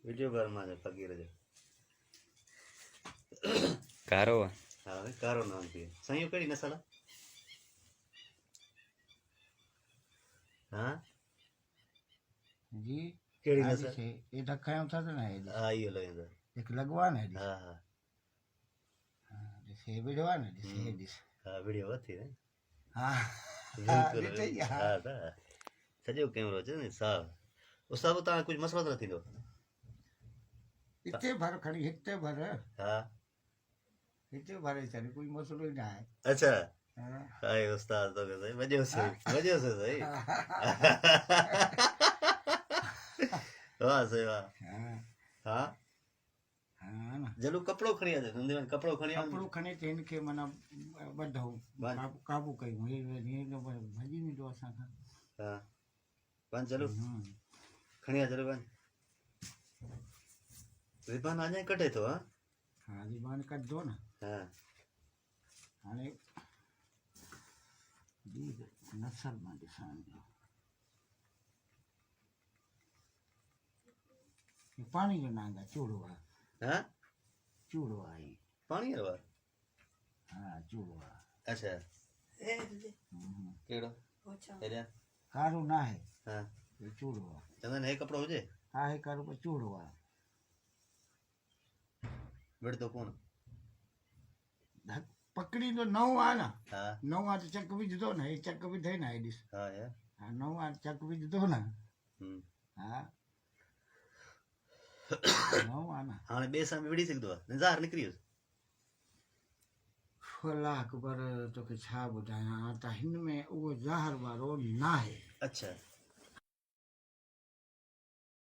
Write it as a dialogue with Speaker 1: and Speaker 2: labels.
Speaker 1: Video बार में जो पगी रहे
Speaker 2: कारो
Speaker 1: हाँ भाई कारो नाम थी सही कड़ी नस्ल हाँ
Speaker 3: जी
Speaker 1: केड़ी
Speaker 3: आज
Speaker 1: नस्ल
Speaker 3: से ये रखाया था ना ये
Speaker 1: हाँ ये लो इधर
Speaker 3: एक लगवान है
Speaker 1: हाँ हाँ
Speaker 3: जैसे बिड़वा ना जैसे दिस
Speaker 1: हाँ वीडियो होती है
Speaker 3: हाँ
Speaker 1: बिल्कुल
Speaker 3: ॾिठई
Speaker 1: हाँ था सॼो कैमरो अचे न साफ़ उस सां तव्हां कुझु मसइलो न थींदो
Speaker 3: हिते भर खणी हिते भर
Speaker 1: हाँ
Speaker 3: हिते भरे छॾ कोई मसइलो ई न आहे
Speaker 1: अच्छा
Speaker 3: हाँ।
Speaker 1: हाय उस्ताद तो सही वजह से सही वाह सही वाह
Speaker 3: हाँ
Speaker 1: हाँ
Speaker 3: हाँ न
Speaker 1: जलू कपिड़ो खणी आ धंधे में कपिड़ो खणी आ
Speaker 3: कपिड़ो खणे त हिनखे माना वढूं
Speaker 1: बांध।
Speaker 3: काबू कयूं हीअं त भॼी वेंदो असांखां
Speaker 1: हाँ बन चलो खणी आ चलो बन रिबान अञा कटे थो हाँ
Speaker 3: हा रिबान कढंदो न
Speaker 1: हाँ
Speaker 3: हाणे नसल मां ॾिसां पाणी जो नांग आहे चूड़ो आहे
Speaker 1: हाँ
Speaker 3: चूड़ो आहे
Speaker 1: पानी है बार
Speaker 3: हा चूड़ो आहे
Speaker 1: अच्छा केड़ो हेरिया
Speaker 3: कारो न आहे
Speaker 1: हाँ
Speaker 3: हे चूड़ो आहे
Speaker 1: चंदन हे कपिड़ो हुजे
Speaker 3: आहे कारो पर चूड़ो आहे
Speaker 1: विड़ तो कोन
Speaker 3: पकड़ींदो नओं आहे न
Speaker 1: हाँ
Speaker 3: नओं आहे त चक विझंदो न हे चक विधई न हे ॾिस
Speaker 1: हाँ यार
Speaker 3: हा नओं आहे चक विझंदो न हा नओं आहे न
Speaker 1: हाणे ॿिए सां बि विड़ी सघंदो आहे ज़ाहिर निकिरी वियुसि
Speaker 3: अलाह अकबर तोखे छा ॿुधायां त हिन में उहो ज़हर वारो न आहे
Speaker 1: अच्छा